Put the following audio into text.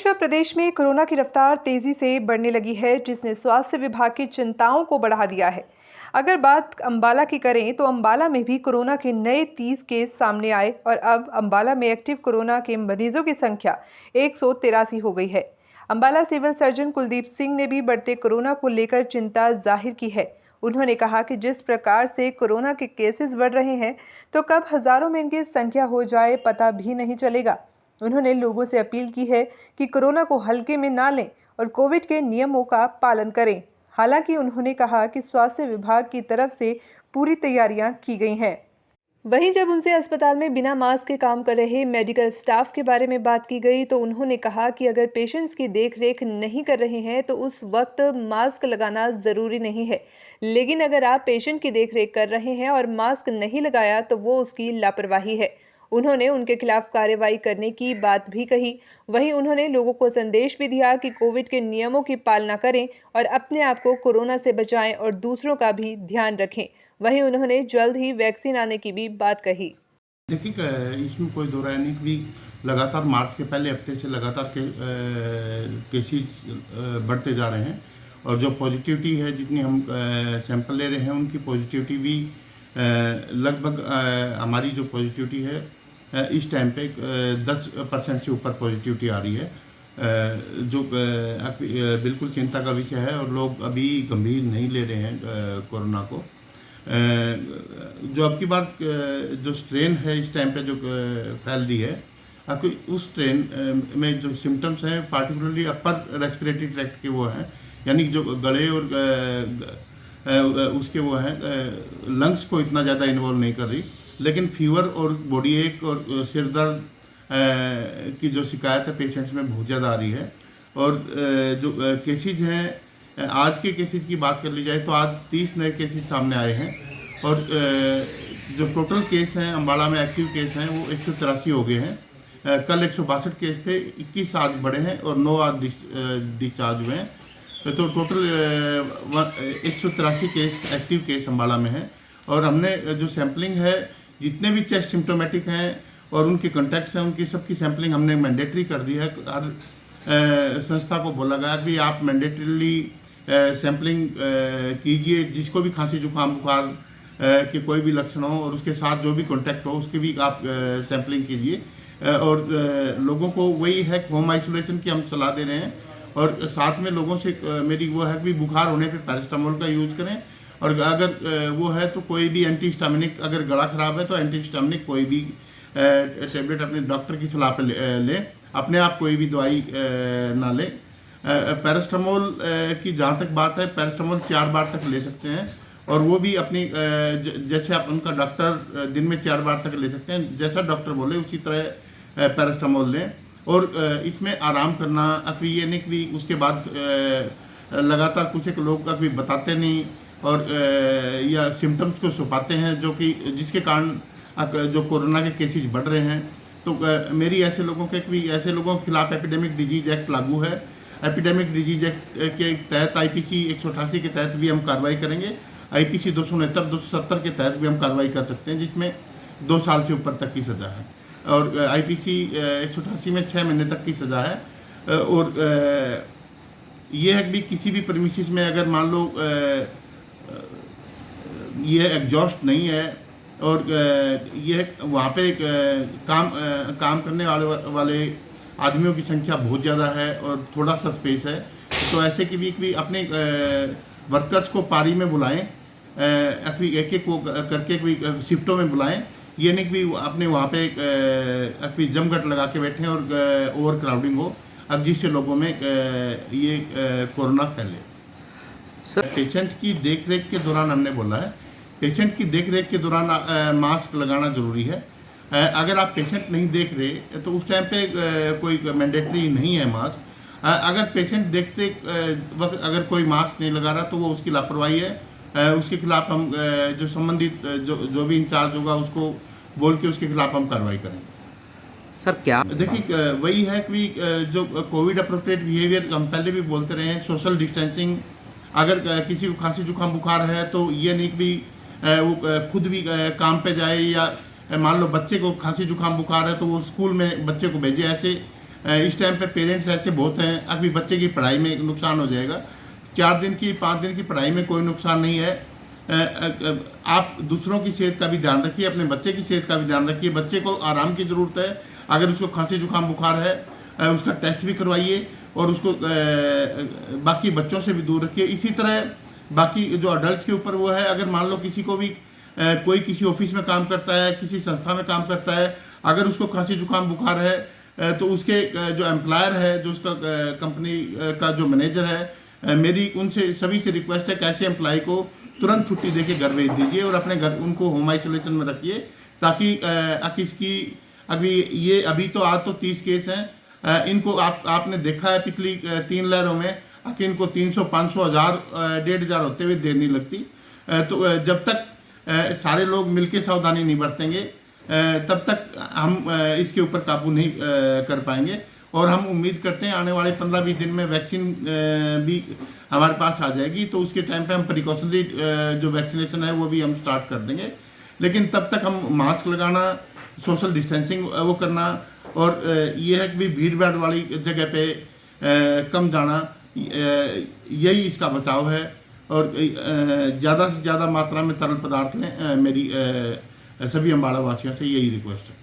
देश व प्रदेश में कोरोना की रफ्तार तेजी से बढ़ने लगी है, जिसने स्वास्थ्य विभाग की चिंताओं को बढ़ा दिया है। अगर बात अंबाला की करें तो अंबाला में भी कोरोना के नए 30 केस सामने आए और अब अंबाला में एक्टिव कोरोना के मरीजों की संख्या 183 हो गई है। अंबाला सिविल सर्जन कुलदीप सिंह ने भी बढ़ते कोरोना को लेकर चिंता जाहिर की है। उन्होंने कहा कि जिस प्रकार से कोरोना के केसेस बढ़ रहे हैं तो कब हजारों में इनकी संख्या हो जाए पता भी नहीं चलेगा। उन्होंने लोगों से अपील की है कि कोरोना को हल्के में ना लें और कोविड के नियमों का पालन करें। हालांकि उन्होंने कहा कि स्वास्थ्य विभाग की तरफ से पूरी तैयारियां की गई हैं। वहीं जब उनसे अस्पताल में बिना मास्क के काम कर रहे मेडिकल स्टाफ के बारे में बात की गई तो उन्होंने कहा कि अगर पेशेंट्स की देखरेख नहीं कर रहे हैं तो उस वक्त मास्क लगाना ज़रूरी नहीं है, लेकिन अगर आप पेशेंट की देखरेख कर रहे हैं और मास्क नहीं लगाया तो वो उसकी लापरवाही है। उन्होंने उनके खिलाफ कार्रवाई करने की बात भी कही। वहीं उन्होंने लोगों को संदेश भी दिया कि कोविड के नियमों की पालना करें और अपने आप को कोरोना से बचाएं और दूसरों का भी ध्यान रखें। वहीं उन्होंने जल्द ही वैक्सीन आने की भी बात कही। देखिए, इसमें कोई दो राय नहीं कि लगातार मार्च के पहले हफ्ते से लगातार केसेस बढ़ते जा रहे हैं और जो पॉजिटिविटी है, जितनी हम सैंपल ले रहे हैं उनकी पॉजिटिविटी भी लगभग हमारी जो पॉजिटिविटी है इस टाइम पे 10% से ऊपर पॉजिटिविटी आ रही है, जो बिल्कुल चिंता का विषय है और लोग अभी गंभीर नहीं ले रहे हैं कोरोना को। जो अब की बात जो स्ट्रेन है इस टाइम पे जो फैल रही है, उस स्ट्रेन में जो सिम्टम्स हैं पार्टिकुलरली अपर रेस्पिरेटरी ट्रैक्ट के वो हैं, यानी जो गले और उसके वो हैं लंग्स को इतना ज़्यादा इन्वॉल्व नहीं कर रही, लेकिन फीवर और बॉडी एक और सिर दर्द की जो शिकायत है पेशेंट्स में बहुत ज़्यादा आ रही है। और जो केसेज हैं, आज के केसेस की बात कर ली जाए तो आज 30 नए केसेस सामने आए हैं और जो टोटल केस हैं अंबाला में एक्टिव केस हैं वो 183 हो गए हैं। कल 162 केस थे, 21 आज बढ़े हैं और 9 आज डिस्चार्ज हुए हैं, तो total 183 case active case Ambala में हैं। और हमने जो सैम्पलिंग है, जितने भी चेस्ट सिम्टोमेटिक हैं और उनके कॉन्टैक्ट्स हैं, उनकी सबकी सैम्पलिंग हमने मैंडेटरी कर दी है। हर संस्था को बोला गया कि आप मैंडेटरीली सैम्पलिंग कीजिए, जिसको भी खांसी जुकाम बुखार के कोई भी लक्षण हो और उसके साथ जो भी कॉन्टैक्ट हो उसकी भी आप सैम्पलिंग कीजिए। और लोगों को वही है होम आइसोलेशन की हम सलाह दे रहे हैं और साथ में लोगों से मेरी वो है कि बुखार होने पे पैरास्टामोल का यूज़ करें और अगर वो है तो कोई भी एंटीहिस्टामिनिक, अगर गला खराब है तो एंटीहिस्टामिनिक कोई भी टेबलेट अपने डॉक्टर की सलाह पर लें, अपने आप कोई भी दवाई ना लें। पैरास्टामोल की जहाँ तक बात है, पैरास्टामोल 4 बार तक ले सकते हैं और वो भी अपनी जैसे आप उनका डॉक्टर दिन में 4 बार तक ले सकते हैं, जैसा डॉक्टर बोले उसी तरह पैरास्टामोल लें। और इसमें आराम करना, अभी ये नहीं कि उसके बाद लगातार कुछ एक लोग कभी बताते नहीं और या सिम्टम्स को छुपाते हैं, जो कि जिसके कारण जो कोरोना के केसेस बढ़ रहे हैं। तो मेरी ऐसे लोगों के खिलाफ एपिडेमिक डिजीज एक्ट लागू है। एपिडेमिक डिजीज एक्ट के तहत IPC 188 के तहत भी हम कार्रवाई करेंगे, IPC 269 270 के तहत भी हम कार्रवाई कर सकते हैं, जिसमें 2 साल से ऊपर तक की सज़ा है और IPC 188 में 6 महीने तक की सज़ा है। और ये है कि किसी भी प्रीमिसेस में अगर मान लो ये एग्जॉस्ट नहीं है और ये वहाँ पे काम करने वाले आदमियों की संख्या बहुत ज़्यादा है और थोड़ा सा स्पेस है, तो ऐसे की भी अपने वर्कर्स को पारी में बुलाएं, एक एक को करके कोई शिफ्टों में बुलाएं। ये नहीं कि अपने वहाँ पे जमघट लगा के बैठें और ओवर क्राउडिंग हो, अब जिससे लोगों में ये कोरोना फैले। पेशेंट की देखरेख के दौरान हमने बोला है, पेशेंट की देखरेख के दौरान मास्क लगाना ज़रूरी है। अगर आप पेशेंट नहीं देख रहे तो उस टाइम पे कोई मैंडेटरी नहीं है मास्क। अगर पेशेंट देखते वक्त अगर कोई मास्क नहीं लगा रहा तो वो उसकी लापरवाही है, उसके खिलाफ हम जो संबंधित जो भी इंचार्ज होगा उसको बोल के उसके खिलाफ हम कार्रवाई करेंगे। सर क्या देखिए, वही है कि जो कोविड अप्रोप्रिएट बिहेवियर हम पहले भी बोलते रहे हैं, सोशल डिस्टेंसिंग। अगर किसी को खांसी जुकाम बुखार है तो ये नहीं कि वो खुद भी काम पे जाए, या मान लो बच्चे को खांसी जुकाम बुखार है तो वो स्कूल में बच्चे को भेजे, ऐसे इस टाइम पे पेरेंट्स ऐसे बहुत हैं, अभी बच्चे की पढ़ाई में नुकसान हो जाएगा। 4 दिन की 5 दिन की पढ़ाई में कोई नुकसान नहीं है। आप दूसरों की सेहत का भी ध्यान रखिए, अपने बच्चे की सेहत का भी ध्यान रखिए। बच्चे को आराम की ज़रूरत है। अगर उसको खांसी जुकाम बुखार है, उसका टेस्ट भी करवाइए और उसको बाकी बच्चों से भी दूर रखिए। इसी तरह बाकी जो अडल्ट के ऊपर वो है, अगर मान लो किसी को भी कोई किसी ऑफिस में काम करता है, किसी संस्था में काम करता है, अगर उसको खांसी जुकाम बुखार है तो उसके जो एम्प्लॉयर है, जो उसका कंपनी का जो मैनेजर है, मेरी उनसे सभी से रिक्वेस्ट है कि ऐसे एम्प्लॉय को तुरंत छुट्टी देके घर भेज दीजिए और अपने घर उनको होम आइसोलेशन में रखिए, ताकि इसकी अभी तो आज तो 30 केस हैं। इनको आपने देखा है पिछली 3 लहरों में कि इनको 300, 500, 1000, 1500 होते हुए देर नहीं लगती। तो जब तक सारे लोग मिलकर सावधानी नहीं बरतेंगे तब तक हम इसके ऊपर काबू नहीं कर पाएंगे। और हम उम्मीद करते हैं आने वाले 15-20 दिन में वैक्सीन भी हमारे पास आ जाएगी, तो उसके टाइम पे हम प्रिकॉशनरी जो वैक्सीनेशन है वो भी हम स्टार्ट कर देंगे। लेकिन तब तक हम मास्क लगाना, सोशल डिस्टेंसिंग वो करना और ये है कि भी भीड़ भाड़ वाली जगह पे कम जाना, यही इसका बचाव है। और ज़्यादा से ज़्यादा मात्रा में तरल पदार्थ लें। मेरी सभी अम्बाड़ा वासियों से यही रिक्वेस्ट है।